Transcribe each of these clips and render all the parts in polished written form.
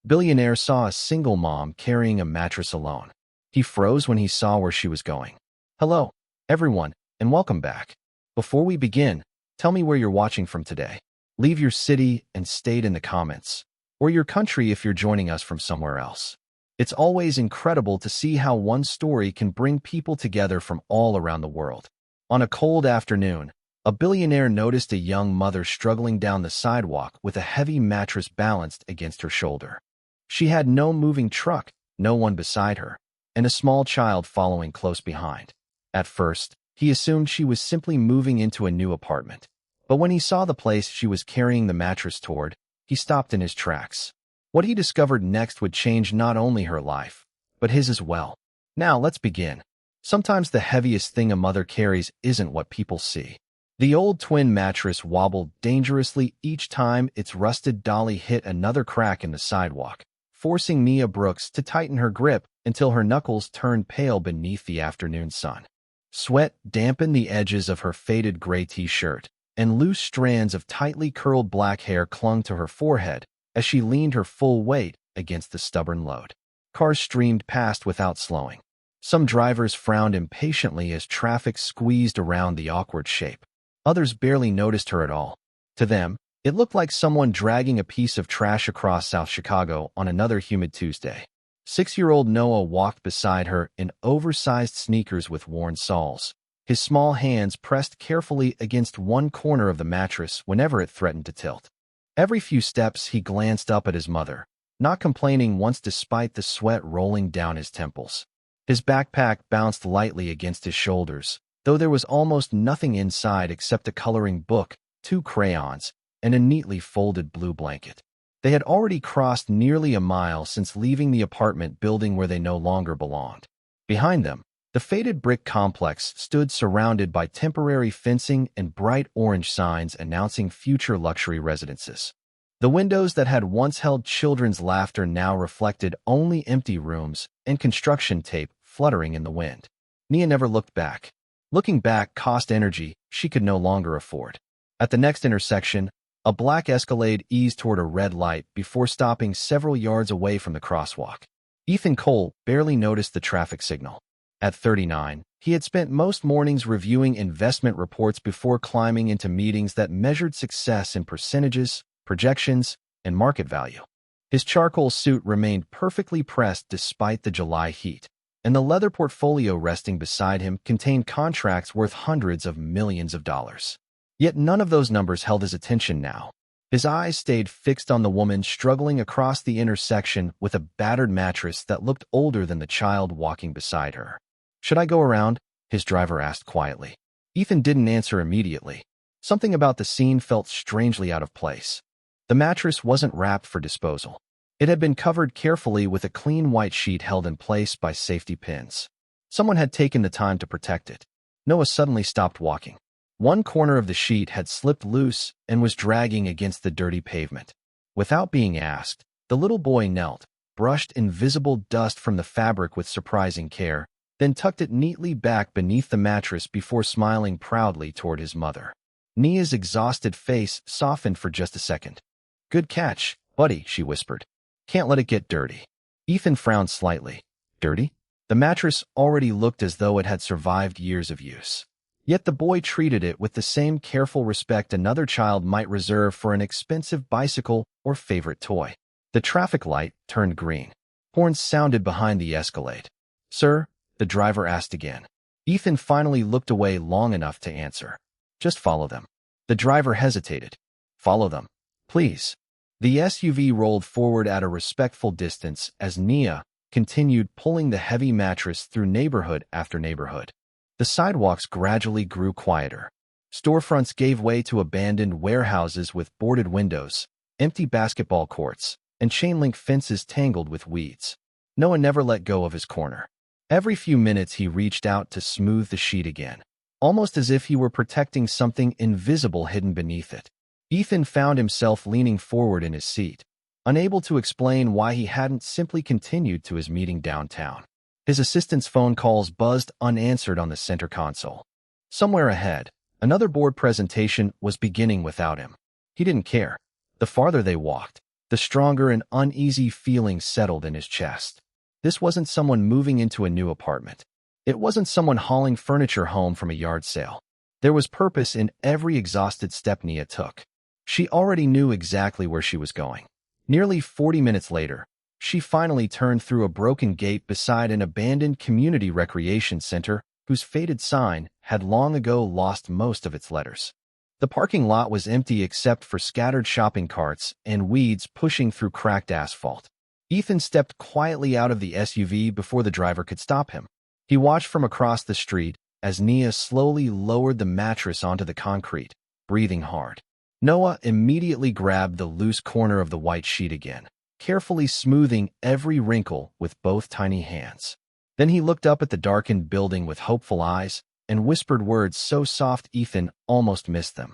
Billionaire saw a single mom carrying a mattress alone. He froze when he saw where she was going. Hello, everyone, and welcome back. Before we begin, tell me where you're watching from today. Leave your city and state in the comments, or your country if you're joining us from somewhere else. It's always incredible to see how one story can bring people together from all around the world. On a cold afternoon, a billionaire noticed a young mother struggling down the sidewalk with a heavy mattress balanced against her shoulder. She had no moving truck, no one beside her, and a small child following close behind. At first, he assumed she was simply moving into a new apartment. But when he saw the place she was carrying the mattress toward, he stopped in his tracks. What he discovered next would change not only her life, but his as well. Now let's begin. Sometimes the heaviest thing a mother carries isn't what people see. The old twin mattress wobbled dangerously each time its rusted dolly hit another crack in the sidewalk, forcing Nia Brooks to tighten her grip until her knuckles turned pale beneath the afternoon sun. Sweat dampened the edges of her faded gray t-shirt, and loose strands of tightly curled black hair clung to her forehead as she leaned her full weight against the stubborn load. Cars streamed past without slowing. Some drivers frowned impatiently as traffic squeezed around the awkward shape. Others barely noticed her at all. To them, it looked like someone dragging a piece of trash across South Chicago on another humid Tuesday. 6-year-old Noah walked beside her in oversized sneakers with worn soles, his small hands pressed carefully against one corner of the mattress whenever it threatened to tilt. Every few steps he glanced up at his mother, not complaining once despite the sweat rolling down his temples. His backpack bounced lightly against his shoulders, though there was almost nothing inside except a coloring book, 2 crayons, and a neatly folded blue blanket. They had already crossed nearly a mile since leaving the apartment building where they no longer belonged. Behind them, the faded brick complex stood surrounded by temporary fencing and bright orange signs announcing future luxury residences. The windows that had once held children's laughter now reflected only empty rooms and construction tape fluttering in the wind. Nia never looked back. Looking back cost energy she could no longer afford. At the next intersection, a black Escalade eased toward a red light before stopping several yards away from the crosswalk. Ethan Cole barely noticed the traffic signal. At 39, he had spent most mornings reviewing investment reports before climbing into meetings that measured success in percentages, projections, and market value. His charcoal suit remained perfectly pressed despite the July heat, and the leather portfolio resting beside him contained contracts worth hundreds of millions of dollars. Yet none of those numbers held his attention now. His eyes stayed fixed on the woman struggling across the intersection with a battered mattress that looked older than the child walking beside her. "Should I go around?" his driver asked quietly. Ethan didn't answer immediately. Something about the scene felt strangely out of place. The mattress wasn't wrapped for disposal. It had been covered carefully with a clean white sheet held in place by safety pins. Someone had taken the time to protect it. Noah suddenly stopped walking. One corner of the sheet had slipped loose and was dragging against the dirty pavement. Without being asked, the little boy knelt, brushed invisible dust from the fabric with surprising care, then tucked it neatly back beneath the mattress before smiling proudly toward his mother. Nia's exhausted face softened for just a second. "Good catch, buddy," she whispered. "Can't let it get dirty." Ethan frowned slightly. Dirty? The mattress already looked as though it had survived years of use. Yet the boy treated it with the same careful respect another child might reserve for an expensive bicycle or favorite toy. The traffic light turned green. Horns sounded behind the Escalade. "Sir?" the driver asked again. Ethan finally looked away long enough to answer. "Just follow them." The driver hesitated. "Follow them, please." The SUV rolled forward at a respectful distance as Nia continued pulling the heavy mattress through neighborhood after neighborhood. The sidewalks gradually grew quieter. Storefronts gave way to abandoned warehouses with boarded windows, empty basketball courts, and chain-link fences tangled with weeds. Noah never let go of his corner. Every few minutes he reached out to smooth the sheet again, almost as if he were protecting something invisible hidden beneath it. Ethan found himself leaning forward in his seat, unable to explain why he hadn't simply continued to his meeting downtown. His assistant's phone calls buzzed unanswered on the center console. Somewhere ahead, another board presentation was beginning without him. He didn't care. The farther they walked, the stronger an uneasy feeling settled in his chest. This wasn't someone moving into a new apartment. It wasn't someone hauling furniture home from a yard sale. There was purpose in every exhausted step Nia took. She already knew exactly where she was going. Nearly 40 minutes later, she finally turned through a broken gate beside an abandoned community recreation center whose faded sign had long ago lost most of its letters. The parking lot was empty except for scattered shopping carts and weeds pushing through cracked asphalt. Ethan stepped quietly out of the SUV before the driver could stop him. He watched from across the street as Nia slowly lowered the mattress onto the concrete, breathing hard. Noah immediately grabbed the loose corner of the white sheet again, carefully smoothing every wrinkle with both tiny hands. Then he looked up at the darkened building with hopeful eyes and whispered words so soft Ethan almost missed them.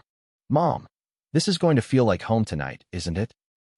"Mom, this is going to feel like home tonight, isn't it?"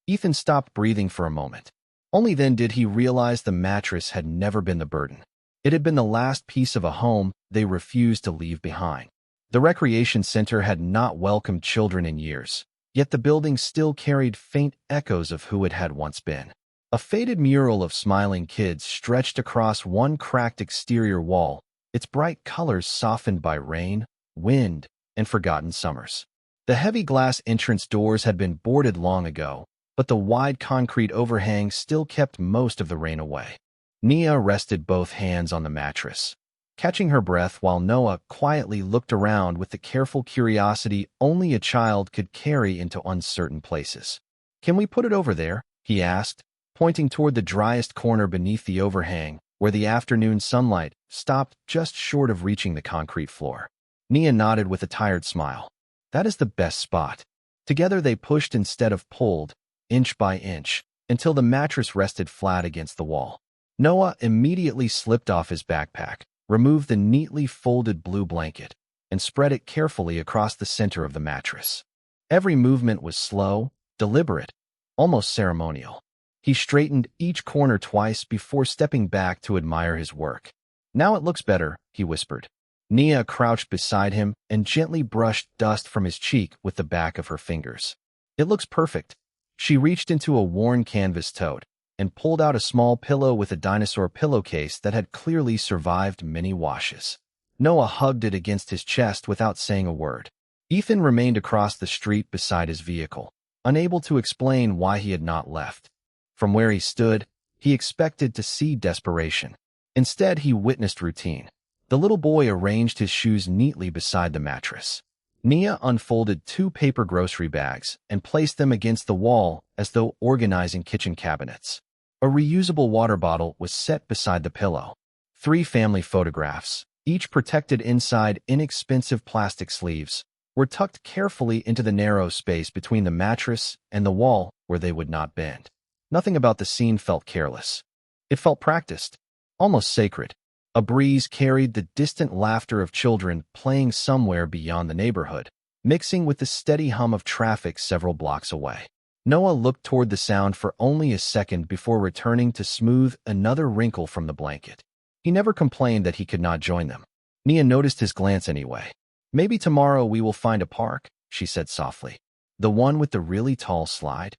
Ethan stopped breathing for a moment. Only then did he realize the mattress had never been the burden. It had been the last piece of a home they refused to leave behind. The recreation center had not welcomed children in years, yet the building still carried faint echoes of who it had once been. A faded mural of smiling kids stretched across one cracked exterior wall, its bright colors softened by rain, wind, and forgotten summers. The heavy glass entrance doors had been boarded long ago, but the wide concrete overhang still kept most of the rain away. Nia rested both hands on the mattress, catching her breath while Noah quietly looked around with the careful curiosity only a child could carry into uncertain places. "Can we put it over there?" he asked, pointing toward the driest corner beneath the overhang, where the afternoon sunlight stopped just short of reaching the concrete floor. Nia nodded with a tired smile. "That is the best spot." Together they pushed instead of pulled, inch by inch, until the mattress rested flat against the wall. Noah immediately slipped off his backpack, removed the neatly folded blue blanket, and spread it carefully across the center of the mattress. Every movement was slow, deliberate, almost ceremonial. He straightened each corner twice before stepping back to admire his work. "Now it looks better," he whispered. Nia crouched beside him and gently brushed dust from his cheek with the back of her fingers. "It looks perfect." She reached into a worn canvas tote and pulled out a small pillow with a dinosaur pillowcase that had clearly survived many washes. Noah hugged it against his chest without saying a word. Ethan remained across the street beside his vehicle, unable to explain why he had not left. From where he stood, he expected to see desperation. Instead, he witnessed routine. The little boy arranged his shoes neatly beside the mattress. Nia unfolded 2 paper grocery bags and placed them against the wall as though organizing kitchen cabinets. A reusable water bottle was set beside the pillow. 3 family photographs, each protected inside inexpensive plastic sleeves, were tucked carefully into the narrow space between the mattress and the wall where they would not bend. Nothing about the scene felt careless. It felt practiced, almost sacred. A breeze carried the distant laughter of children playing somewhere beyond the neighborhood, mixing with the steady hum of traffic several blocks away. Noah looked toward the sound for only a second before returning to smooth another wrinkle from the blanket. He never complained that he could not join them. Nia noticed his glance anyway. "Maybe tomorrow we will find a park," she said softly. "The one with the really tall slide?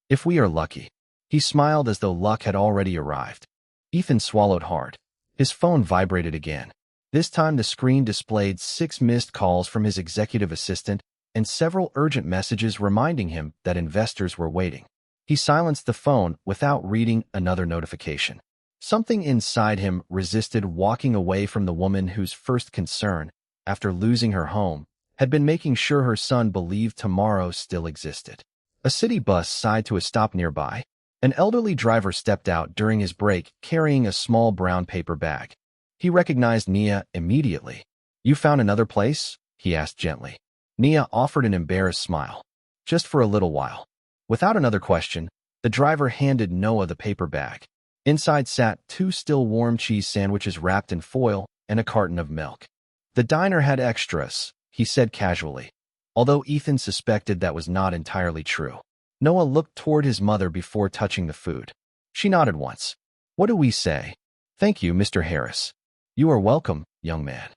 If we are lucky." He smiled as though luck had already arrived. Ethan swallowed hard. His phone vibrated again. This time the screen displayed 6 missed calls from his executive assistant and several urgent messages reminding him that investors were waiting. He silenced the phone without reading another notification. Something inside him resisted walking away from the woman whose first concern, after losing her home, had been making sure her son believed tomorrow still existed. A city bus sighed to a stop nearby. An elderly driver stepped out during his break carrying a small brown paper bag. He recognized Nia immediately. "You found another place?" he asked gently. Nia offered an embarrassed smile. "Just for a little while." Without another question, the driver handed Noah the paper bag. Inside sat 2 still warm cheese sandwiches wrapped in foil and a carton of milk. "The diner had extras," he said casually, although Ethan suspected that was not entirely true. Noah looked toward his mother before touching the food. She nodded once. "What do we say?" "Thank you, Mr. Harris." "You are welcome, young man."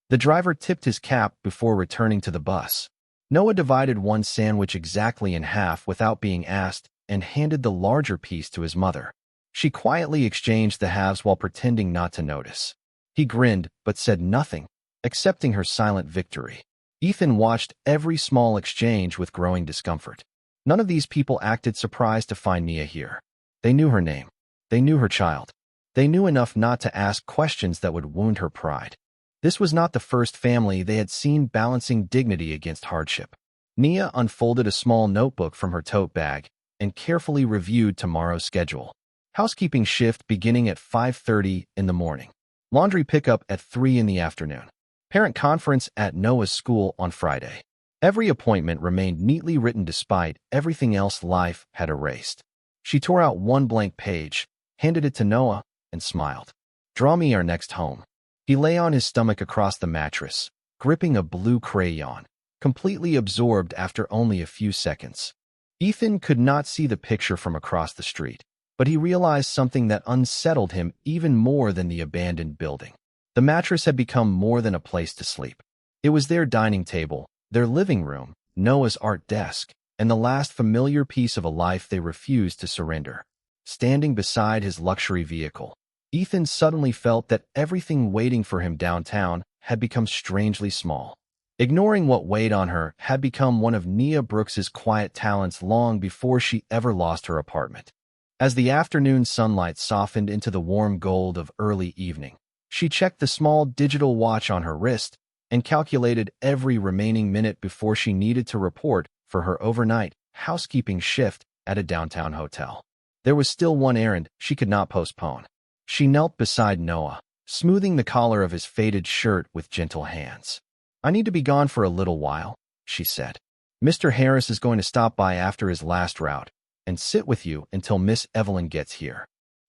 The driver tipped his cap before returning to the bus. Noah divided one sandwich exactly in half without being asked and handed the larger piece to his mother. She quietly exchanged the halves while pretending not to notice. He grinned but said nothing, accepting her silent victory. Ethan watched every small exchange with growing discomfort. None of these people acted surprised to find Nia here. They knew her name. They knew her child. They knew enough not to ask questions that would wound her pride. This was not the first family they had seen balancing dignity against hardship. Nia unfolded a small notebook from her tote bag and carefully reviewed tomorrow's schedule. Housekeeping shift beginning at 5:30 in the morning. Laundry pickup at 3 in the afternoon. Parent conference at Noah's school on Friday. Every appointment remained neatly written despite everything else life had erased. She tore out one blank page, handed it to Noah, and smiled. Draw me our next home. He lay on his stomach across the mattress, gripping a blue crayon, completely absorbed after only a few seconds. Ethan could not see the picture from across the street, but he realized something that unsettled him even more than the abandoned building. The mattress had become more than a place to sleep. It was their dining table, their living room, Noah's art desk, and the last familiar piece of a life they refused to surrender. Standing beside his luxury vehicle, Ethan suddenly felt that everything waiting for him downtown had become strangely small. Ignoring what weighed on her had become one of Nia Brooks's quiet talents long before she ever lost her apartment. As the afternoon sunlight softened into the warm gold of early evening, she checked the small digital watch on her wrist and calculated every remaining minute before she needed to report for her overnight housekeeping shift at a downtown hotel. There was still one errand she could not postpone. She knelt beside Noah, smoothing the collar of his faded shirt with gentle hands. I need to be gone for a little while, she said. Mr. Harris is going to stop by after his last route and sit with you until Miss Evelyn gets here.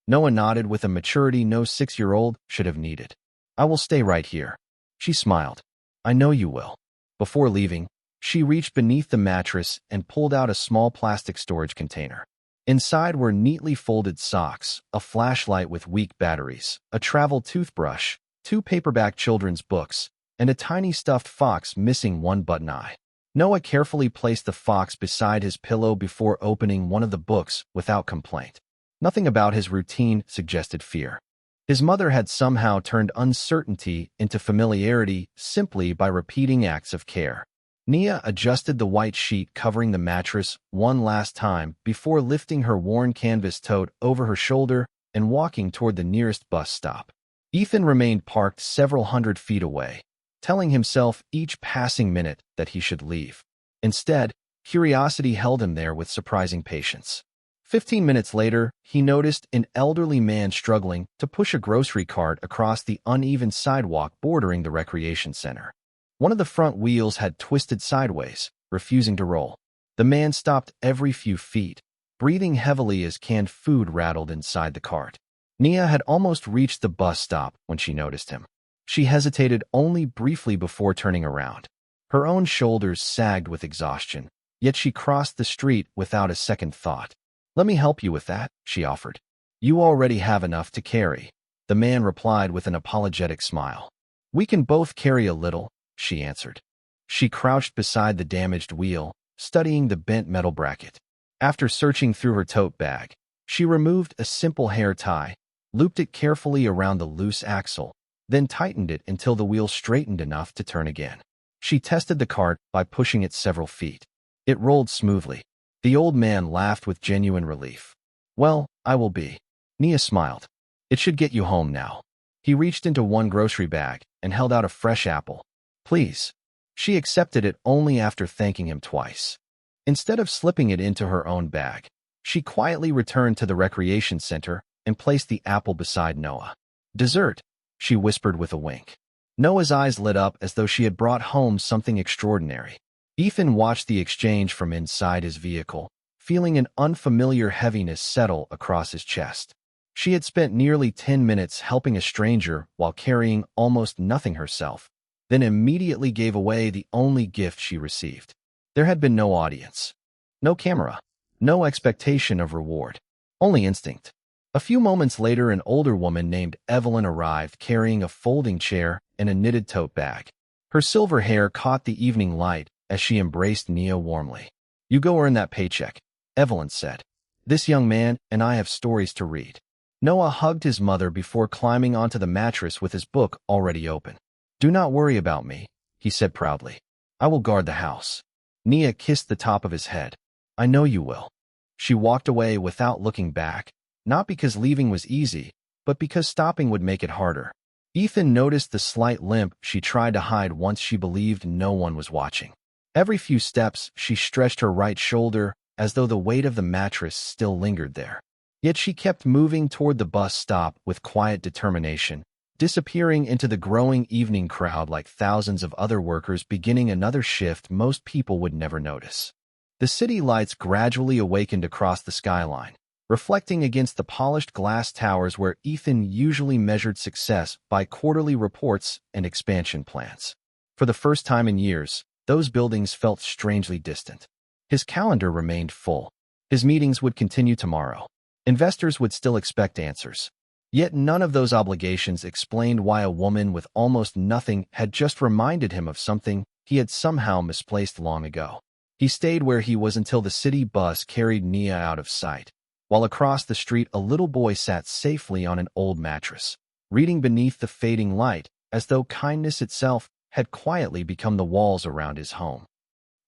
Noah nodded with a maturity no 6-year-old should have needed. I will stay right here. She smiled. I know you will. Before leaving, she reached beneath the mattress and pulled out a small plastic storage container. Inside were neatly folded socks, a flashlight with weak batteries, a travel toothbrush, 2 paperback children's books, and a tiny stuffed fox missing one button eye. Noah carefully placed the fox beside his pillow before opening one of the books without complaint. Nothing about his routine suggested fear. His mother had somehow turned uncertainty into familiarity simply by repeating acts of care. Nia adjusted the white sheet covering the mattress one last time before lifting her worn canvas tote over her shoulder and walking toward the nearest bus stop. Ethan remained parked several hundred feet away, telling himself each passing minute that he should leave. Instead, curiosity held him there with surprising patience. 15 minutes later, he noticed an elderly man struggling to push a grocery cart across the uneven sidewalk bordering the recreation center. One of the front wheels had twisted sideways, refusing to roll. The man stopped every few feet, breathing heavily as canned food rattled inside the cart. Nia had almost reached the bus stop when she noticed him. She hesitated only briefly before turning around. Her own shoulders sagged with exhaustion, yet she crossed the street without a second thought. Let me help you with that, she offered. You already have enough to carry, the man replied with an apologetic smile. We can both carry a little, she answered. She crouched beside the damaged wheel, studying the bent metal bracket. After searching through her tote bag, she removed a simple hair tie, looped it carefully around the loose axle, then tightened it until the wheel straightened enough to turn again. She tested the cart by pushing it several feet. It rolled smoothly. The old man laughed with genuine relief. Well, I will be. Nia smiled. It should get you home now. He reached into one grocery bag and held out a fresh apple. Please. She accepted it only after thanking him twice. Instead of slipping it into her own bag, she quietly returned to the recreation center and placed the apple beside Noah. Dessert, she whispered with a wink. Noah's eyes lit up as though she had brought home something extraordinary. Ethan watched the exchange from inside his vehicle, feeling an unfamiliar heaviness settle across his chest. She had spent nearly 10 minutes helping a stranger while carrying almost nothing herself, then immediately gave away the only gift she received. There had been no audience, no camera, no expectation of reward, only instinct. A few moments later, an older woman named Evelyn arrived carrying a folding chair and a knitted tote bag. Her silver hair caught the evening light as she embraced Nia warmly. You go earn that paycheck, Evelyn said. This young man and I have stories to read. Noah hugged his mother before climbing onto the mattress with his book already open. Do not worry about me, he said proudly. I will guard the house. Nia kissed the top of his head. I know you will. She walked away without looking back, not because leaving was easy, but because stopping would make it harder. Ethan noticed the slight limp she tried to hide once she believed no one was watching. Every few steps, she stretched her right shoulder as though the weight of the mattress still lingered there. Yet she kept moving toward the bus stop with quiet determination, disappearing into the growing evening crowd like thousands of other workers beginning another shift most people would never notice. The city lights gradually awakened across the skyline, reflecting against the polished glass towers where Ethan usually measured success by quarterly reports and expansion plans. For the first time in years, those buildings felt strangely distant. His calendar remained full. His meetings would continue tomorrow. Investors would still expect answers. Yet none of those obligations explained why a woman with almost nothing had just reminded him of something he had somehow misplaced long ago. He stayed where he was until the city bus carried Nia out of sight, while across the street a little boy sat safely on an old mattress, reading beneath the fading light as though kindness itself had quietly become the walls around his home.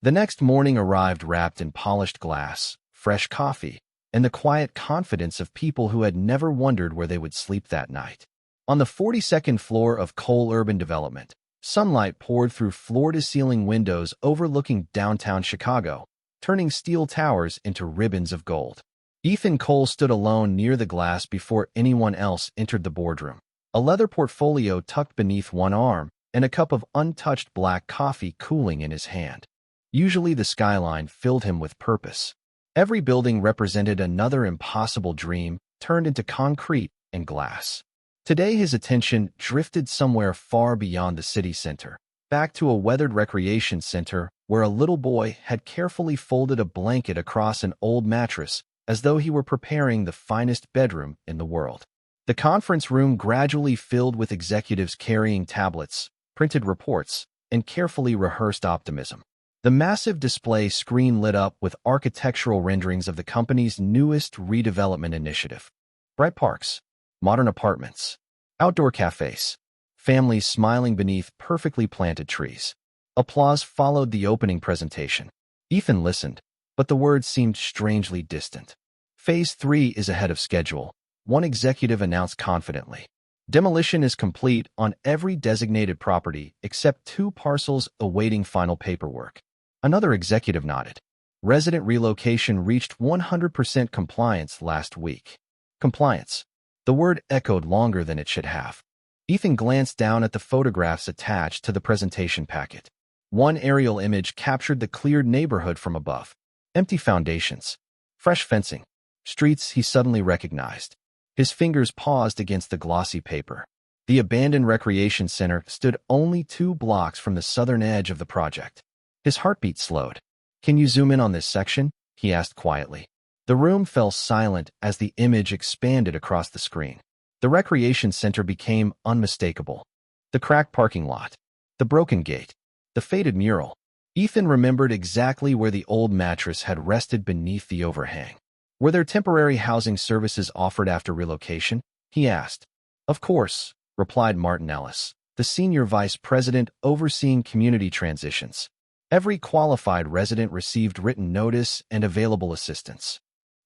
The next morning arrived wrapped in polished glass, fresh coffee, and the quiet confidence of people who had never wondered where they would sleep that night. On the 42nd floor of Cole Urban Development, sunlight poured through floor-to-ceiling windows overlooking downtown Chicago, turning steel towers into ribbons of gold. Ethan Cole stood alone near the glass before anyone else entered the boardroom, a leather portfolio tucked beneath one arm and a cup of untouched black coffee cooling in his hand. Usually the skyline filled him with purpose. Every building represented another impossible dream turned into concrete and glass. Today his attention drifted somewhere far beyond the city center, back to a weathered recreation center where a little boy had carefully folded a blanket across an old mattress as though he were preparing the finest bedroom in the world. The conference room gradually filled with executives carrying tablets, printed reports, and carefully rehearsed optimism. The massive display screen lit up with architectural renderings of the company's newest redevelopment initiative. Bright parks, modern apartments, outdoor cafes, families smiling beneath perfectly planted trees. Applause followed the opening presentation. Ethan listened, but the words seemed strangely distant. Phase 3 is ahead of schedule, one executive announced confidently. Demolition is complete on every designated property except 2 parcels awaiting final paperwork. Another executive nodded. Resident relocation reached 100% compliance last week. Compliance. The word echoed longer than it should have. Ethan glanced down at the photographs attached to the presentation packet. One aerial image captured the cleared neighborhood from above. Empty foundations. Fresh fencing. Streets he suddenly recognized. His fingers paused against the glossy paper. The abandoned recreation center stood only 2 blocks from the southern edge of the project. His heartbeat slowed. Can you zoom in on this section? He asked quietly. The room fell silent as the image expanded across the screen. The recreation center became unmistakable. The cracked parking lot, the broken gate, the faded mural. Ethan remembered exactly where the old mattress had rested beneath the overhang. Were there temporary housing services offered after relocation? He asked. Of course, replied Martin Ellis, the senior vice president overseeing community transitions. Every qualified resident received written notice and available assistance.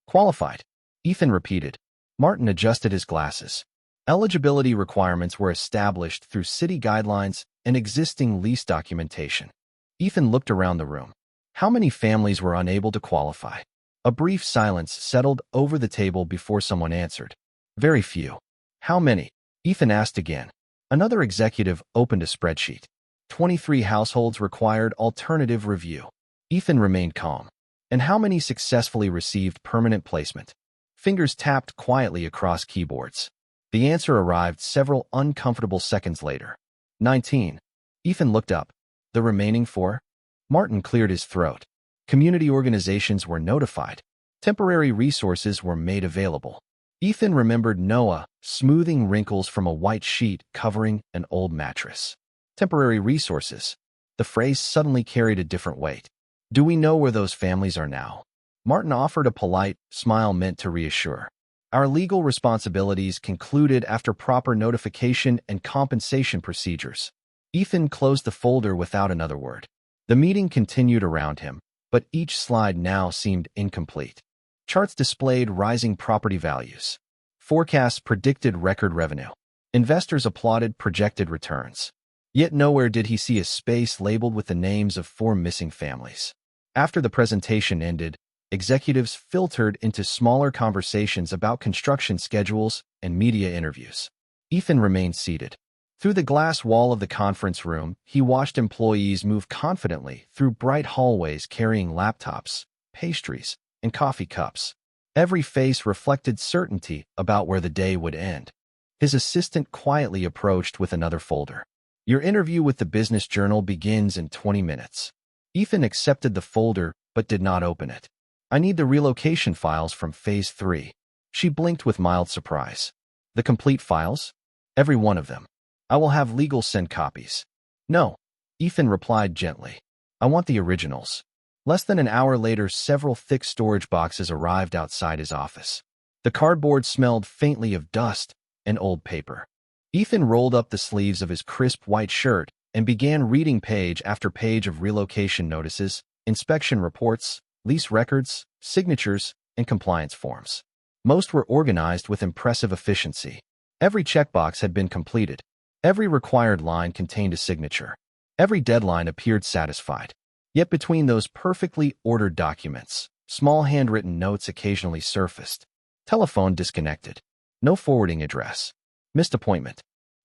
Qualified, Ethan repeated. Martin adjusted his glasses. Eligibility requirements were established through city guidelines and existing lease documentation. Ethan looked around the room. How many families were unable to qualify? A brief silence settled over the table before someone answered. Very few. How many? Ethan asked again. Another executive opened a spreadsheet. 23 households required alternative review. Ethan remained calm. And how many successfully received permanent placement? Fingers tapped quietly across keyboards. The answer arrived several uncomfortable seconds later. 19. Ethan looked up. The remaining 4? Martin cleared his throat. Community organizations were notified. Temporary resources were made available. Ethan remembered Noah smoothing wrinkles from a white sheet covering an old mattress. Temporary resources. The phrase suddenly carried a different weight. Do we know where those families are now? Martin offered a polite smile meant to reassure. Our legal responsibilities concluded after proper notification and compensation procedures. Ethan closed the folder without another word. The meeting continued around him, but each slide now seemed incomplete. Charts displayed rising property values. Forecasts predicted record revenue. Investors applauded projected returns. Yet nowhere did he see a space labeled with the names of 4 missing families. After the presentation ended, executives filtered into smaller conversations about construction schedules and media interviews. Ethan remained seated. Through the glass wall of the conference room, he watched employees move confidently through bright hallways carrying laptops, pastries, and coffee cups. Every face reflected certainty about where the day would end. His assistant quietly approached with another folder. Your interview with the Business Journal begins in 20 minutes. Ethan accepted the folder but did not open it. I need the relocation files from Phase 3. She blinked with mild surprise. The complete files? Every one of them. I will have legal send copies. No, Ethan replied gently. I want the originals. Less than an hour later, several thick storage boxes arrived outside his office. The cardboard smelled faintly of dust and old paper. Ethan rolled up the sleeves of his crisp white shirt and began reading page after page of relocation notices, inspection reports, lease records, signatures, and compliance forms. Most were organized with impressive efficiency. Every checkbox had been completed. Every required line contained a signature. Every deadline appeared satisfied. Yet between those perfectly ordered documents, small handwritten notes occasionally surfaced. Telephone disconnected. No forwarding address. Missed appointment.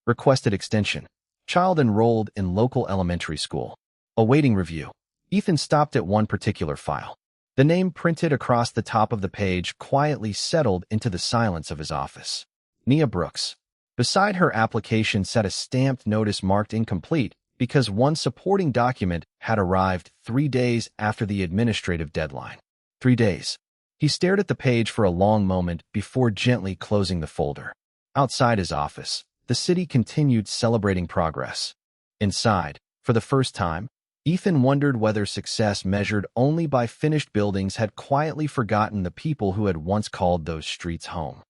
Requested extension. Child enrolled in local elementary school. Awaiting review. Ethan stopped at one particular file. The name printed across the top of the page quietly settled into the silence of his office. Nia Brooks. Beside her application sat a stamped notice marked incomplete because one supporting document had arrived 3 days after the administrative deadline. 3 days. He stared at the page for a long moment before gently closing the folder. Outside his office, the city continued celebrating progress. Inside, for the first time, Ethan wondered whether success measured only by finished buildings had quietly forgotten the people who had once called those streets home.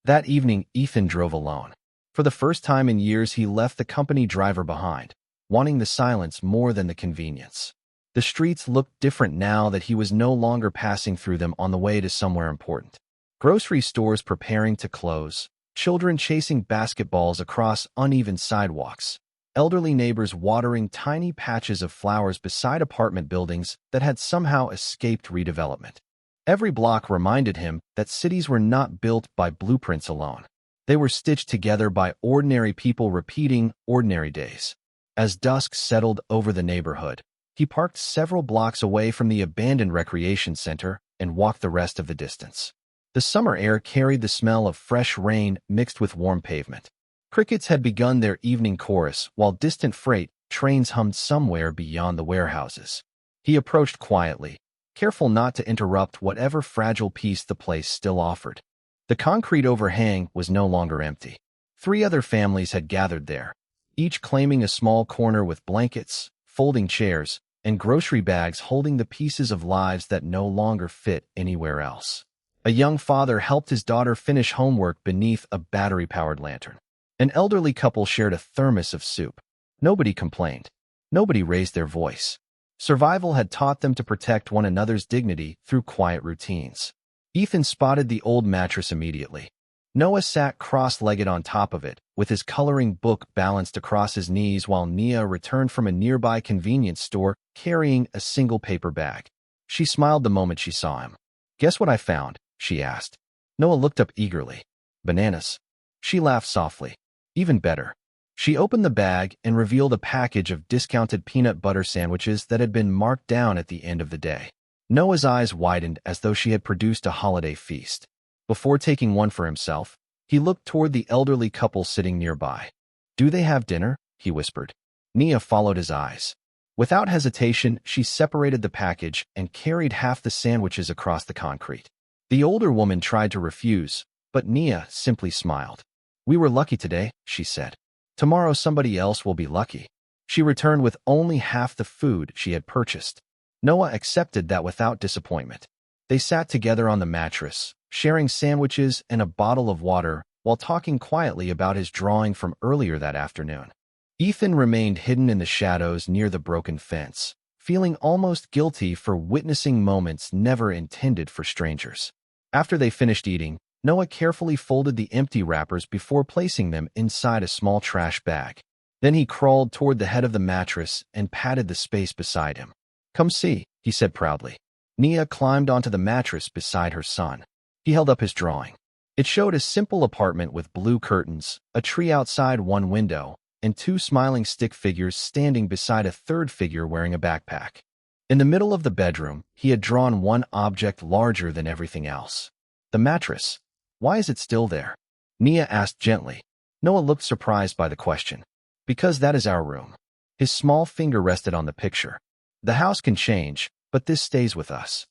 That evening, Ethan drove alone. For the first time in years, he left the company driver behind, wanting the silence more than the convenience. The streets looked different now that he was no longer passing through them on the way to somewhere important. Grocery stores preparing to close, children chasing basketballs across uneven sidewalks, elderly neighbors watering tiny patches of flowers beside apartment buildings that had somehow escaped redevelopment. Every block reminded him that cities were not built by blueprints alone. They were stitched together by ordinary people repeating ordinary days. As dusk settled over the neighborhood, he parked several blocks away from the abandoned recreation center and walked the rest of the distance. The summer air carried the smell of fresh rain mixed with warm pavement. Crickets had begun their evening chorus while distant freight trains hummed somewhere beyond the warehouses. He approached quietly, careful not to interrupt whatever fragile peace the place still offered. The concrete overhang was no longer empty. 3 other families had gathered there, each claiming a small corner with blankets, folding chairs, and grocery bags holding the pieces of lives that no longer fit anywhere else. A young father helped his daughter finish homework beneath a battery-powered lantern. An elderly couple shared a thermos of soup. Nobody complained. Nobody raised their voice. Survival had taught them to protect one another's dignity through quiet routines. Ethan spotted the old mattress immediately. Noah sat cross-legged on top of it, with his coloring book balanced across his knees while Nia returned from a nearby convenience store carrying a single paper bag. She smiled the moment she saw him. "Guess what I found?" she asked. Noah looked up eagerly. "Bananas." She laughed softly. "Even better." She opened the bag and revealed a package of discounted peanut butter sandwiches that had been marked down at the end of the day. Noah's eyes widened as though she had produced a holiday feast. Before taking one for himself, he looked toward the elderly couple sitting nearby. "Do they have dinner?" he whispered. Nia followed his eyes. Without hesitation, she separated the package and carried half the sandwiches across the concrete. The older woman tried to refuse, but Nia simply smiled. "We were lucky today," she said. "Tomorrow somebody else will be lucky." She returned with only half the food she had purchased. Noah accepted that without disappointment. They sat together on the mattress, sharing sandwiches and a bottle of water while talking quietly about his drawing from earlier that afternoon. Ethan remained hidden in the shadows near the broken fence, feeling almost guilty for witnessing moments never intended for strangers. After they finished eating, Noah carefully folded the empty wrappers before placing them inside a small trash bag. Then he crawled toward the head of the mattress and patted the space beside him. "Come see," he said proudly. Nia climbed onto the mattress beside her son. He held up his drawing. It showed a simple apartment with blue curtains, a tree outside one window, and two smiling stick figures standing beside a third figure wearing a backpack. In the middle of the bedroom, he had drawn one object larger than everything else. The mattress. "Why is it still there?" Nia asked gently. Noah looked surprised by the question. "Because that is our room." His small finger rested on the picture. "The house can change, but this stays with us."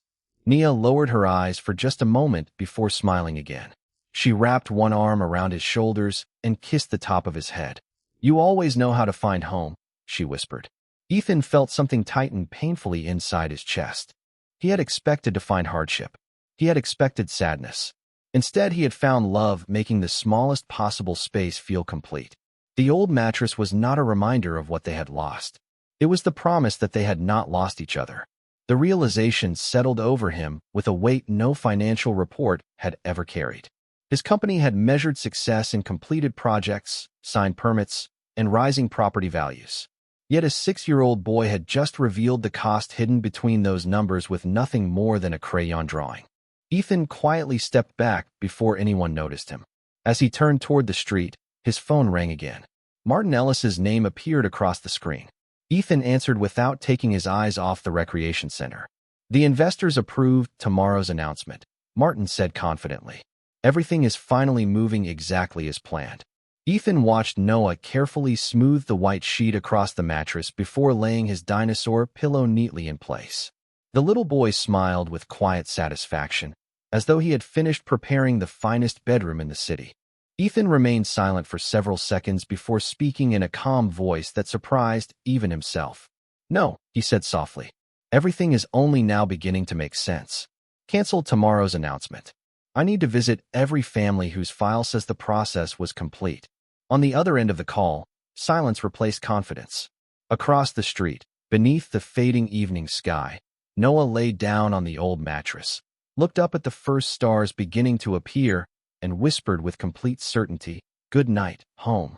Nia lowered her eyes for just a moment before smiling again. She wrapped one arm around his shoulders and kissed the top of his head. "You always know how to find home," she whispered. Ethan felt something tighten painfully inside his chest. He had expected to find hardship. He had expected sadness. Instead, he had found love, making the smallest possible space feel complete. The old mattress was not a reminder of what they had lost. It was the promise that they had not lost each other. The realization settled over him with a weight no financial report had ever carried. His company had measured success in completed projects, signed permits, and rising property values. Yet a 6-year-old boy had just revealed the cost hidden between those numbers with nothing more than a crayon drawing. Ethan quietly stepped back before anyone noticed him. As he turned toward the street, his phone rang again. Martin Ellis's name appeared across the screen. Ethan answered without taking his eyes off the recreation center. "The investors approved tomorrow's announcement," Martin said confidently. "Everything is finally moving exactly as planned." Ethan watched Noah carefully smooth the white sheet across the mattress before laying his dinosaur pillow neatly in place. The little boy smiled with quiet satisfaction, as though he had finished preparing the finest bedroom in the city. Ethan remained silent for several seconds before speaking in a calm voice that surprised even himself. "No," he said softly. "Everything is only now beginning to make sense. Cancel tomorrow's announcement. I need to visit every family whose file says the process was complete." On the other end of the call, silence replaced confidence. Across the street, beneath the fading evening sky, Noah lay down on the old mattress, looked up at the first stars beginning to appear, and whispered with complete certainty, "Good night, home."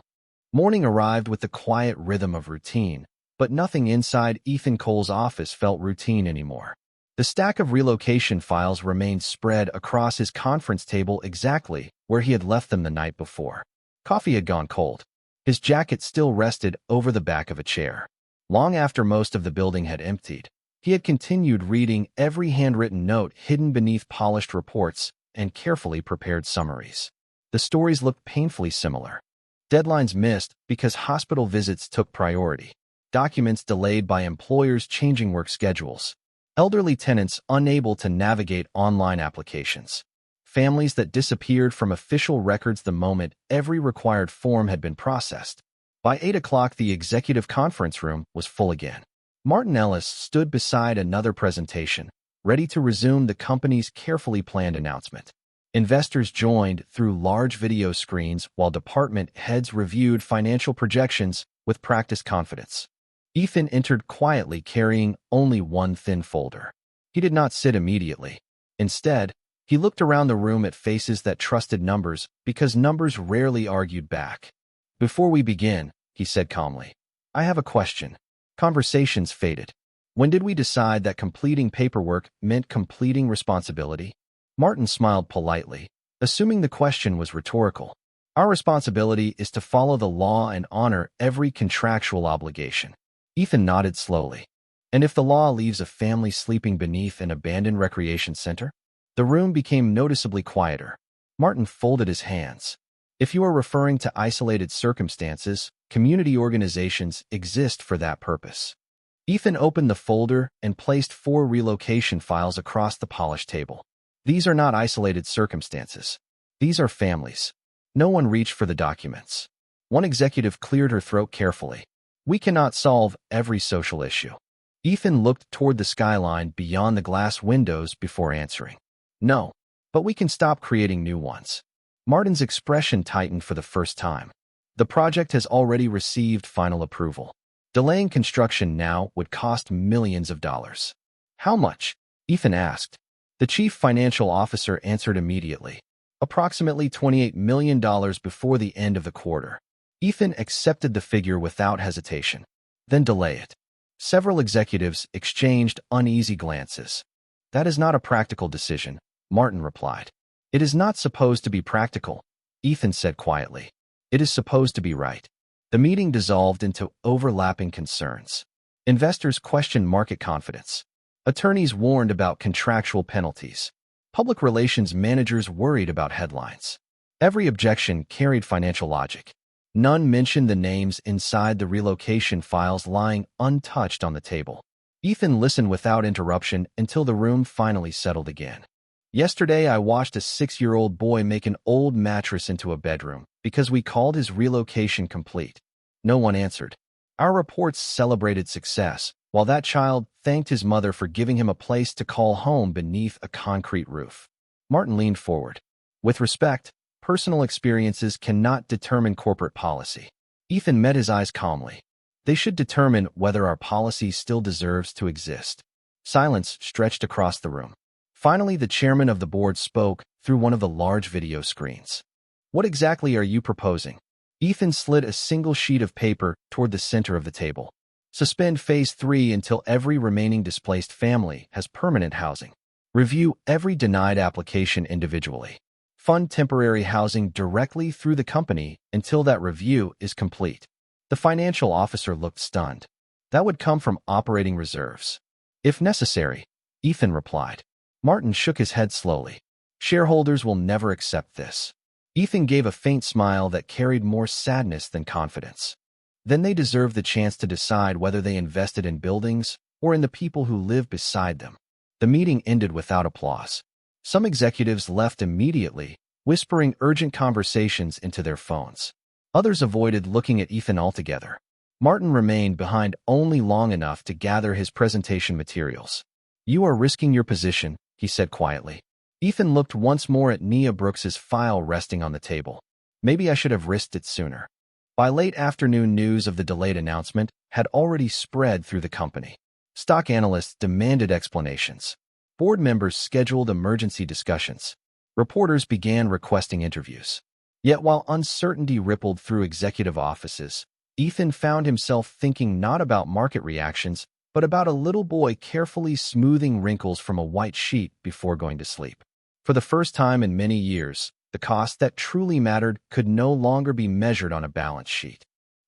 Morning arrived with the quiet rhythm of routine, but nothing inside Ethan Cole's office felt routine anymore. The stack of relocation files remained spread across his conference table exactly where he had left them the night before. Coffee had gone cold. His jacket still rested over the back of a chair. Long after most of the building had emptied, he had continued reading every handwritten note hidden beneath polished reports and carefully prepared summaries. The stories looked painfully similar. Deadlines missed because hospital visits took priority. Documents delayed by employers changing work schedules. Elderly tenants unable to navigate online applications. Families that disappeared from official records the moment every required form had been processed. By 8 o'clock, the executive conference room was full again. Martin Ellis stood beside another presentation, ready to resume the company's carefully planned announcement. Investors joined through large video screens while department heads reviewed financial projections with practiced confidence. Ethan entered quietly carrying only one thin folder. He did not sit immediately. Instead, he looked around the room at faces that trusted numbers because numbers rarely argued back. "Before we begin," he said calmly, "I have a question." Conversations faded. "When did we decide that completing paperwork meant completing responsibility?" Martin smiled politely, assuming the question was rhetorical. "Our responsibility is to follow the law and honor every contractual obligation." Ethan nodded slowly. "And if the law leaves a family sleeping beneath an abandoned recreation center?" The room became noticeably quieter. Martin folded his hands. "If you are referring to isolated circumstances, community organizations exist for that purpose." Ethan opened the folder and placed 4 relocation files across the polished table. "These are not isolated circumstances. These are families." No one reached for the documents. One executive cleared her throat carefully. "We cannot solve every social issue. Ethan looked toward the skyline beyond the glass windows before answering. No, but we can stop creating new ones. Martin's expression tightened for the first time. The project has already received final approval. Delaying construction now would cost millions of dollars. How much? Ethan asked. The chief financial officer answered immediately. Approximately $28 million before the end of the quarter. Ethan accepted the figure without hesitation. Then delay it. Several executives exchanged uneasy glances. That is not a practical decision, Martin replied. It is not supposed to be practical, Ethan said quietly. It is supposed to be right. The meeting dissolved into overlapping concerns. Investors questioned market confidence. Attorneys warned about contractual penalties. Public relations managers worried about headlines. Every objection carried financial logic. None mentioned the names inside the relocation files lying untouched on the table. Ethan listened without interruption until the room finally settled again. Yesterday, I watched a 6-year-old boy make an old mattress into a bedroom because we called his relocation complete. No one answered. Our reports celebrated success, while that child thanked his mother for giving him a place to call home beneath a concrete roof. Martin leaned forward. With respect, personal experiences cannot determine corporate policy. Ethan met his eyes calmly. They should determine whether our policy still deserves to exist. Silence stretched across the room. Finally, the chairman of the board spoke through one of the large video screens. What exactly are you proposing? Ethan slid a single sheet of paper toward the center of the table. Suspend Phase 3 until every remaining displaced family has permanent housing. Review every denied application individually. Fund temporary housing directly through the company until that review is complete. The financial officer looked stunned. That would come from operating reserves. If necessary, Ethan replied. Martin shook his head slowly. Shareholders will never accept this. Ethan gave a faint smile that carried more sadness than confidence. Then they deserve the chance to decide whether they invested in buildings or in the people who live beside them. The meeting ended without applause. Some executives left immediately, whispering urgent conversations into their phones. Others avoided looking at Ethan altogether. Martin remained behind only long enough to gather his presentation materials. You are risking your position, he said quietly. Ethan looked once more at Nia Brooks's file resting on the table. Maybe I should have risked it sooner. By late afternoon, news of the delayed announcement had already spread through the company. Stock analysts demanded explanations. Board members scheduled emergency discussions. Reporters began requesting interviews. Yet while uncertainty rippled through executive offices, Ethan found himself thinking not about market reactions, but about a little boy carefully smoothing wrinkles from a white sheet before going to sleep. For the first time in many years, the cost that truly mattered could no longer be measured on a balance sheet.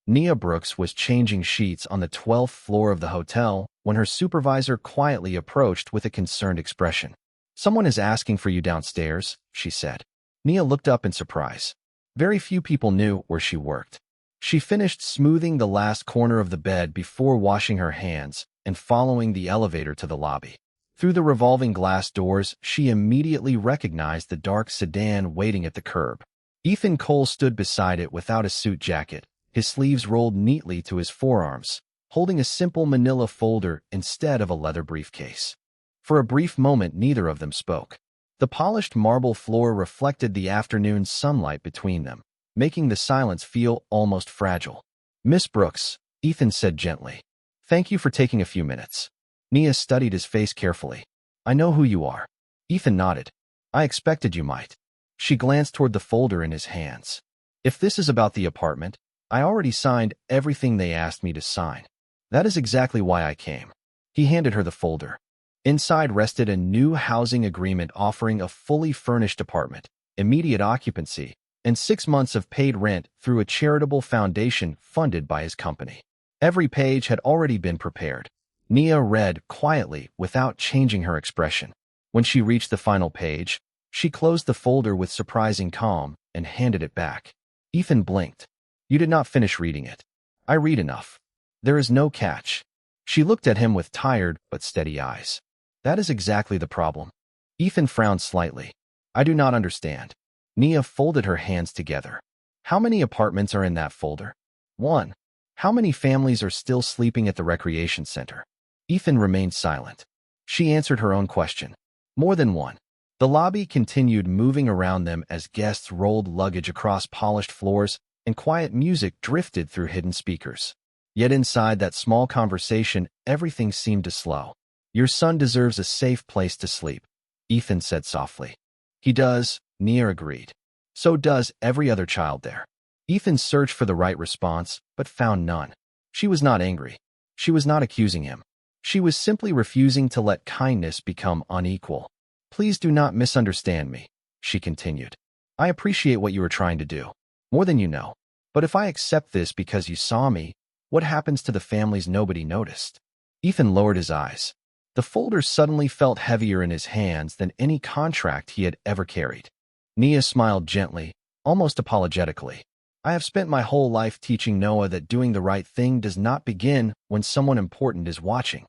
Nia Brooks was changing sheets on the 12th floor of the hotel when her supervisor quietly approached with a concerned expression. Someone is asking for you downstairs, she said. Nia looked up in surprise. Very few people knew where she worked. She finished smoothing the last corner of the bed before washing her hands and following the elevator to the lobby. Through the revolving glass doors, she immediately recognized the dark sedan waiting at the curb. Ethan Cole stood beside it without a suit jacket, his sleeves rolled neatly to his forearms, holding a simple manila folder instead of a leather briefcase. For a brief moment, neither of them spoke. The polished marble floor reflected the afternoon sunlight between them, making the silence feel almost fragile. Miss Brooks, Ethan said gently. Thank you for taking a few minutes. Nia studied his face carefully. I know who you are. Ethan nodded. I expected you might. She glanced toward the folder in his hands. If this is about the apartment, I already signed everything they asked me to sign. That is exactly why I came. He handed her the folder. Inside rested a new housing agreement offering a fully furnished apartment, immediate occupancy, and 6 months of paid rent through a charitable foundation funded by his company. Every page had already been prepared. Nia read quietly without changing her expression. When she reached the final page, she closed the folder with surprising calm and handed it back. Ethan blinked. You did not finish reading it. I read enough. There is no catch. She looked at him with tired but steady eyes. That is exactly the problem. Ethan frowned slightly. I do not understand. Nia folded her hands together. How many apartments are in that folder? 1. How many families are still sleeping at the recreation center? Ethan remained silent. She answered her own question. More than one. The lobby continued moving around them as guests rolled luggage across polished floors and quiet music drifted through hidden speakers. Yet inside that small conversation, everything seemed to slow. Your son deserves a safe place to sleep, Ethan said softly. He does, Nia agreed. So does every other child there. Ethan searched for the right response, but found none. She was not angry. She was not accusing him. She was simply refusing to let kindness become unequal. Please do not misunderstand me, she continued. I appreciate what you are trying to do, more than you know. But if I accept this because you saw me, what happens to the families nobody noticed? Ethan lowered his eyes. The folder suddenly felt heavier in his hands than any contract he had ever carried. Nia smiled gently, almost apologetically. I have spent my whole life teaching Noah that doing the right thing does not begin when someone important is watching.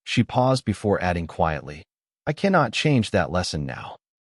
She paused before adding quietly, I cannot change that lesson now.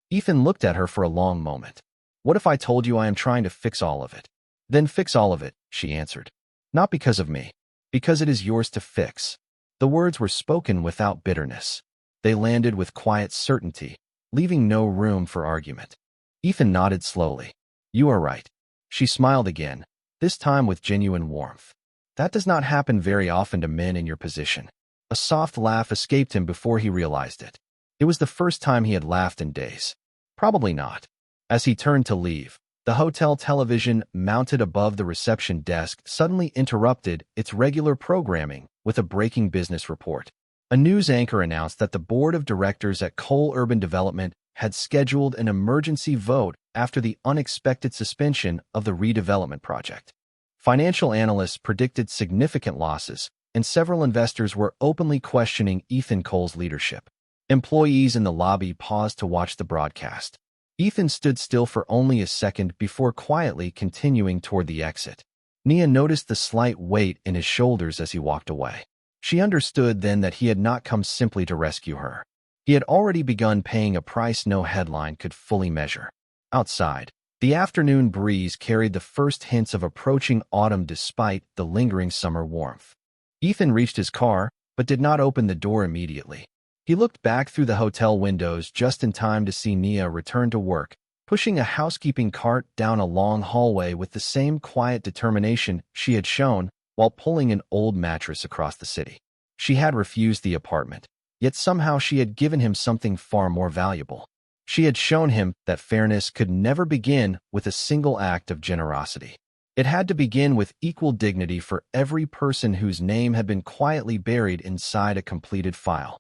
Ethan looked at her for a long moment. What if I told you I am trying to fix all of it? Then fix all of it, she answered. Not because of me, because it is yours to fix. The words were spoken without bitterness. They landed with quiet certainty, leaving no room for argument. Ethan nodded slowly. You are right. She smiled again, this time with genuine warmth. That does not happen very often to men in your position. A soft laugh escaped him before he realized it. It was the first time he had laughed in days. Probably not. As he turned to leave, the hotel television mounted above the reception desk suddenly interrupted its regular programming with a breaking business report. A news anchor announced that the board of directors at Cole Urban Development had scheduled an emergency vote after the unexpected suspension of the redevelopment project. Financial analysts predicted significant losses, and several investors were openly questioning Ethan Cole's leadership. Employees in the lobby paused to watch the broadcast. Ethan stood still for only a second before quietly continuing toward the exit. Nia noticed the slight weight in his shoulders as he walked away. She understood then that he had not come simply to rescue her. He had already begun paying a price no headline could fully measure. Outside, the afternoon breeze carried the first hints of approaching autumn despite the lingering summer warmth. Ethan reached his car, but did not open the door immediately. He looked back through the hotel windows just in time to see Nia return to work, pushing a housekeeping cart down a long hallway with the same quiet determination she had shown while pulling an old mattress across the city. She had refused the apartment, yet somehow she had given him something far more valuable. She had shown him that fairness could never begin with a single act of generosity. It had to begin with equal dignity for every person whose name had been quietly buried inside a completed file.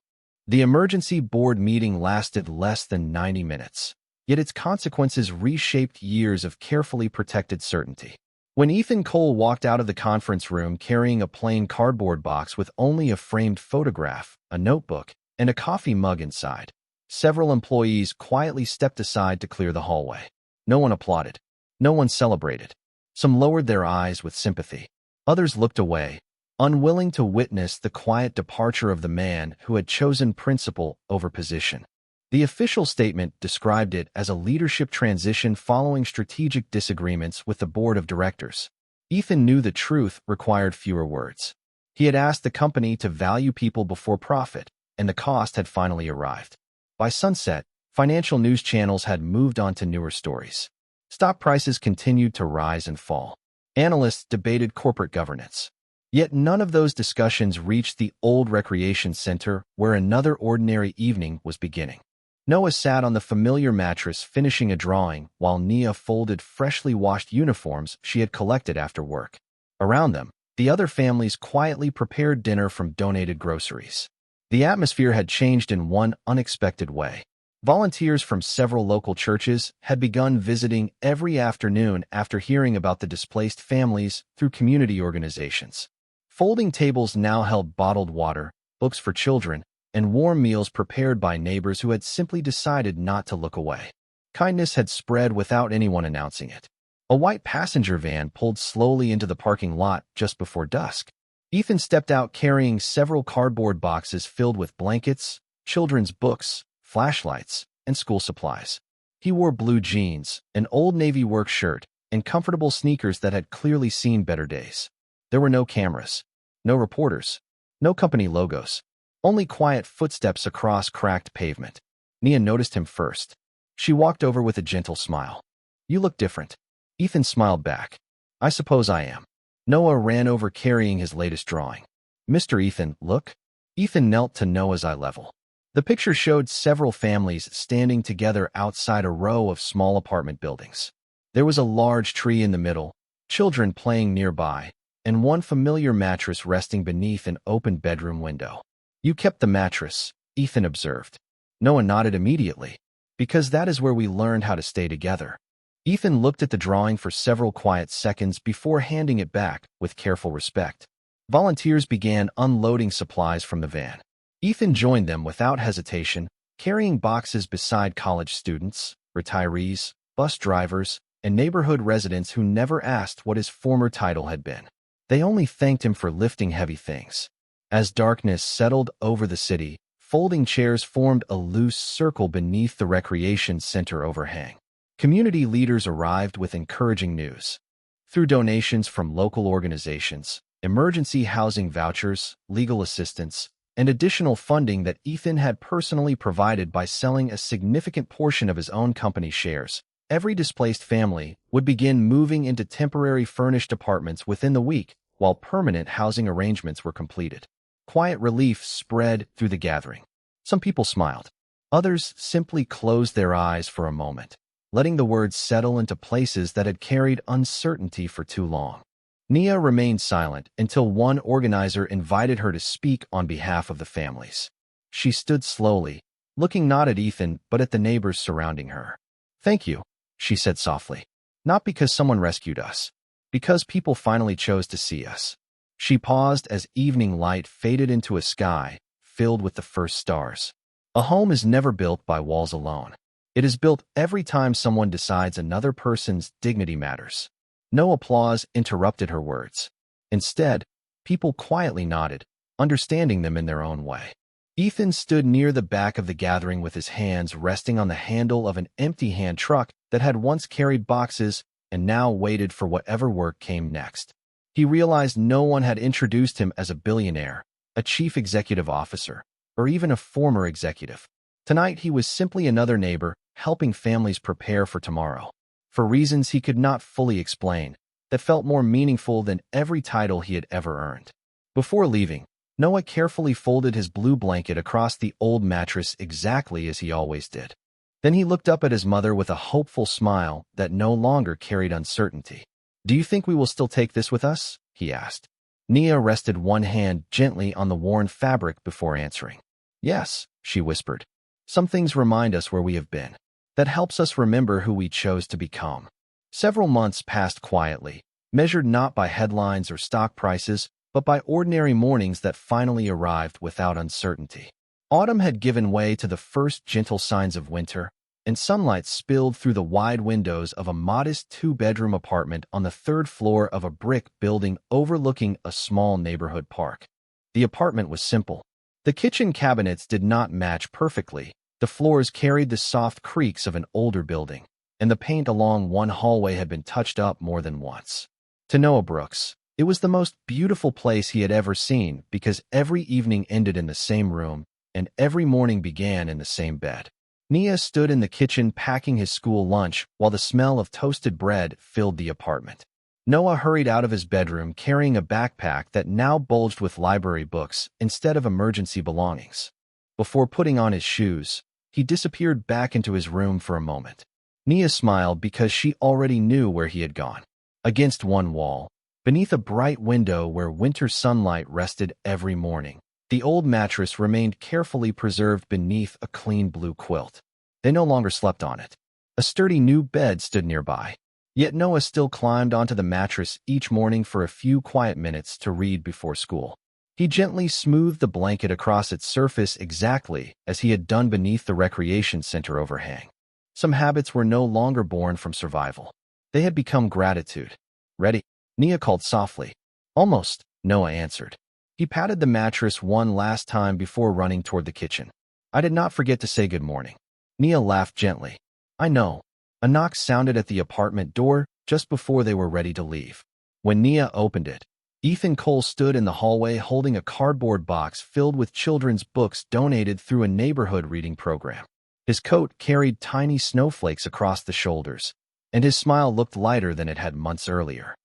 The emergency board meeting lasted less than 90 minutes, yet its consequences reshaped years of carefully protected certainty. When Ethan Cole walked out of the conference room carrying a plain cardboard box with only a framed photograph, a notebook, and a coffee mug inside, several employees quietly stepped aside to clear the hallway. No one applauded. No one celebrated. Some lowered their eyes with sympathy. Others looked away, unwilling to witness the quiet departure of the man who had chosen principle over position. The official statement described it as a leadership transition following strategic disagreements with the board of directors. Ethan knew the truth required fewer words. He had asked the company to value people before profit, and the cost had finally arrived. By sunset, financial news channels had moved on to newer stories. Stock prices continued to rise and fall. Analysts debated corporate governance. Yet none of those discussions reached the old recreation center where another ordinary evening was beginning. Noah sat on the familiar mattress finishing a drawing while Nia folded freshly washed uniforms she had collected after work. Around them, the other families quietly prepared dinner from donated groceries. The atmosphere had changed in one unexpected way. Volunteers from several local churches had begun visiting every afternoon after hearing about the displaced families through community organizations. Folding tables now held bottled water, books for children, and warm meals prepared by neighbors who had simply decided not to look away. Kindness had spread without anyone announcing it. A white passenger van pulled slowly into the parking lot just before dusk. Ethan stepped out carrying several cardboard boxes filled with blankets, children's books, flashlights, and school supplies. He wore blue jeans, an old Navy work shirt, and comfortable sneakers that had clearly seen better days. There were no cameras, no reporters, no company logos. Only quiet footsteps across cracked pavement. Nia noticed him first. She walked over with a gentle smile. "You look different." Ethan smiled back. "I suppose I am." Noah ran over carrying his latest drawing. "Mr. Ethan, look." Ethan knelt to Noah's eye level. The picture showed several families standing together outside a row of small apartment buildings. There was a large tree in the middle, children playing nearby, and one familiar mattress resting beneath an open bedroom window. "You kept the mattress," Ethan observed. Noah nodded immediately. "Because that is where we learned how to stay together." Ethan looked at the drawing for several quiet seconds before handing it back with careful respect. Volunteers began unloading supplies from the van. Ethan joined them without hesitation, carrying boxes beside college students, retirees, bus drivers, and neighborhood residents who never asked what his former title had been. They only thanked him for lifting heavy things. As darkness settled over the city, folding chairs formed a loose circle beneath the recreation center overhang. Community leaders arrived with encouraging news. Through donations from local organizations, emergency housing vouchers, legal assistance, and additional funding that Ethan had personally provided by selling a significant portion of his own company shares, every displaced family would begin moving into temporary furnished apartments within the week while permanent housing arrangements were completed. Quiet relief spread through the gathering. Some people smiled. Others simply closed their eyes for a moment, letting the words settle into places that had carried uncertainty for too long. Nia remained silent until one organizer invited her to speak on behalf of the families. She stood slowly, looking not at Ethan but at the neighbors surrounding her. "Thank you," she said softly. "Not because someone rescued us. Because people finally chose to see us." She paused as evening light faded into a sky filled with the first stars. A home is never built by walls alone. It is built every time someone decides another person's dignity matters. No applause interrupted her words. Instead, people quietly nodded, understanding them in their own way. Ethan stood near the back of the gathering with his hands resting on the handle of an empty-hand truck that had once carried boxes and now waited for whatever work came next. He realized no one had introduced him as a billionaire, a chief executive officer, or even a former executive. Tonight he was simply another neighbor, helping families prepare for tomorrow. For reasons he could not fully explain, that felt more meaningful than every title he had ever earned. Before leaving, Noah carefully folded his blue blanket across the old mattress exactly as he always did. Then he looked up at his mother with a hopeful smile that no longer carried uncertainty. "Do you think we will still take this with us?" he asked. Nia rested one hand gently on the worn fabric before answering. "Yes," she whispered. "Some things remind us where we have been. That helps us remember who we chose to become." Several months passed quietly, measured not by headlines or stock prices, but by ordinary mornings that finally arrived without uncertainty. Autumn had given way to the first gentle signs of winter, and sunlight spilled through the wide windows of a modest two-bedroom apartment on the third floor of a brick building overlooking a small neighborhood park. The apartment was simple. The kitchen cabinets did not match perfectly. The floors carried the soft creaks of an older building, and the paint along one hallway had been touched up more than once. To Noah Brooks, it was the most beautiful place he had ever seen because every evening ended in the same room, and every morning began in the same bed. Nia stood in the kitchen packing his school lunch while the smell of toasted bread filled the apartment. Noah hurried out of his bedroom carrying a backpack that now bulged with library books instead of emergency belongings. Before putting on his shoes, he disappeared back into his room for a moment. Nia smiled because she already knew where he had gone. Against one wall, beneath a bright window where winter sunlight rested every morning, the old mattress remained carefully preserved beneath a clean blue quilt. They no longer slept on it. A sturdy new bed stood nearby. Yet Noah still climbed onto the mattress each morning for a few quiet minutes to read before school. He gently smoothed the blanket across its surface exactly as he had done beneath the recreation center overhang. Some habits were no longer born from survival. They had become gratitude. "Ready?" Nia called softly. "Almost," Noah answered. He patted the mattress one last time before running toward the kitchen. "I did not forget to say good morning." Nia laughed gently. "I know." A knock sounded at the apartment door just before they were ready to leave. When Nia opened it, Ethan Cole stood in the hallway holding a cardboard box filled with children's books donated through a neighborhood reading program. His coat carried tiny snowflakes across the shoulders, and his smile looked lighter than it had months earlier.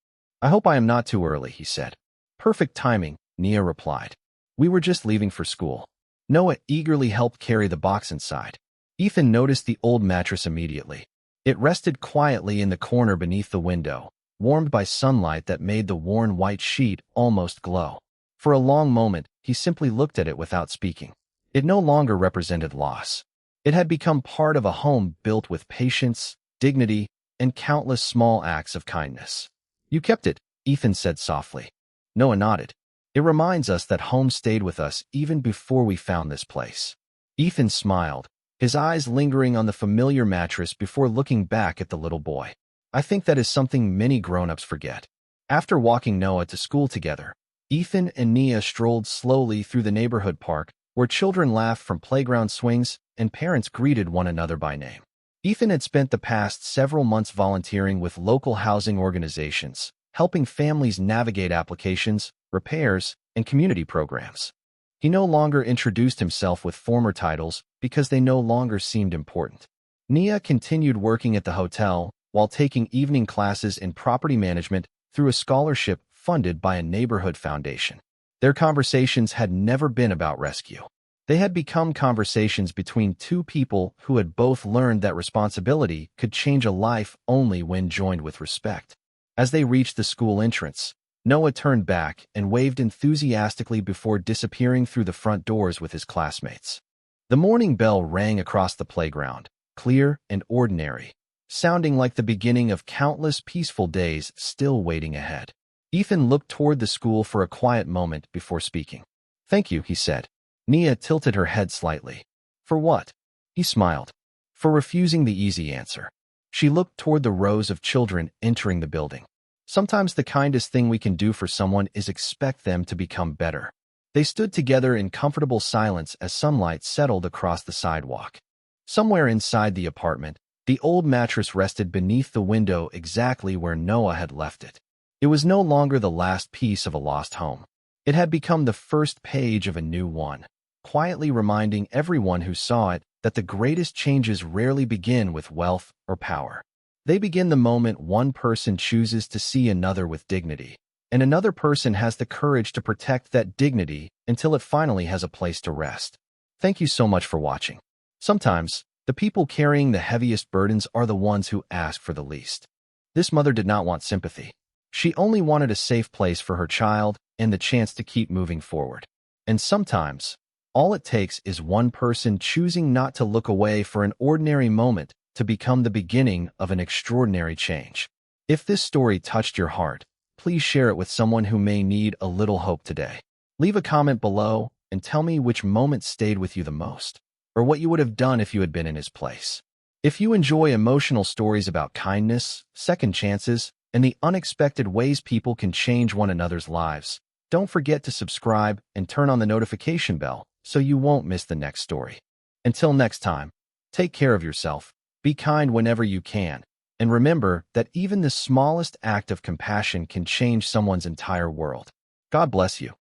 "I hope I am not too early," he said. "Perfect timing," Nia replied. "We were just leaving for school." Noah eagerly helped carry the box inside. Ethan noticed the old mattress immediately. It rested quietly in the corner beneath the window, warmed by sunlight that made the worn white sheet almost glow. For a long moment, he simply looked at it without speaking. It no longer represented loss. It had become part of a home built with patience, dignity, and countless small acts of kindness. "You kept it," Ethan said softly. Noah nodded. "It reminds us that home stayed with us even before we found this place." Ethan smiled, his eyes lingering on the familiar mattress before looking back at the little boy. "I think that is something many grown-ups forget." After walking Noah to school together, Ethan and Nia strolled slowly through the neighborhood park, where children laughed from playground swings and parents greeted one another by name. Ethan had spent the past several months volunteering with local housing organizations, helping families navigate applications, repairs, and community programs. He no longer introduced himself with former titles because they no longer seemed important. Nia continued working at the hotel while taking evening classes in property management through a scholarship funded by a neighborhood foundation. Their conversations had never been about rescue. They had become conversations between two people who had both learned that responsibility could change a life only when joined with respect. As they reached the school entrance, Noah turned back and waved enthusiastically before disappearing through the front doors with his classmates. The morning bell rang across the playground, clear and ordinary, sounding like the beginning of countless peaceful days still waiting ahead. Ethan looked toward the school for a quiet moment before speaking. "Thank you," he said. Nia tilted her head slightly. "For what?" He smiled. "For refusing the easy answer." She looked toward the rows of children entering the building. "Sometimes the kindest thing we can do for someone is expect them to become better." They stood together in comfortable silence as sunlight settled across the sidewalk. Somewhere inside the apartment, the old mattress rested beneath the window exactly where Noah had left it. It was no longer the last piece of a lost home. It had become the first page of a new one, quietly reminding everyone who saw it that the greatest changes rarely begin with wealth or power. They begin the moment one person chooses to see another with dignity, and another person has the courage to protect that dignity until it finally has a place to rest. Thank you so much for watching. Sometimes, the people carrying the heaviest burdens are the ones who ask for the least. This mother did not want sympathy. She only wanted a safe place for her child and the chance to keep moving forward. And sometimes, all it takes is one person choosing not to look away for an ordinary moment to become the beginning of an extraordinary change. If this story touched your heart, please share it with someone who may need a little hope today. Leave a comment below and tell me which moment stayed with you the most, or what you would have done if you had been in his place. If you enjoy emotional stories about kindness, second chances, and the unexpected ways people can change one another's lives, don't forget to subscribe and turn on the notification bell so you won't miss the next story. Until next time, take care of yourself, be kind whenever you can, and remember that even the smallest act of compassion can change someone's entire world. God bless you.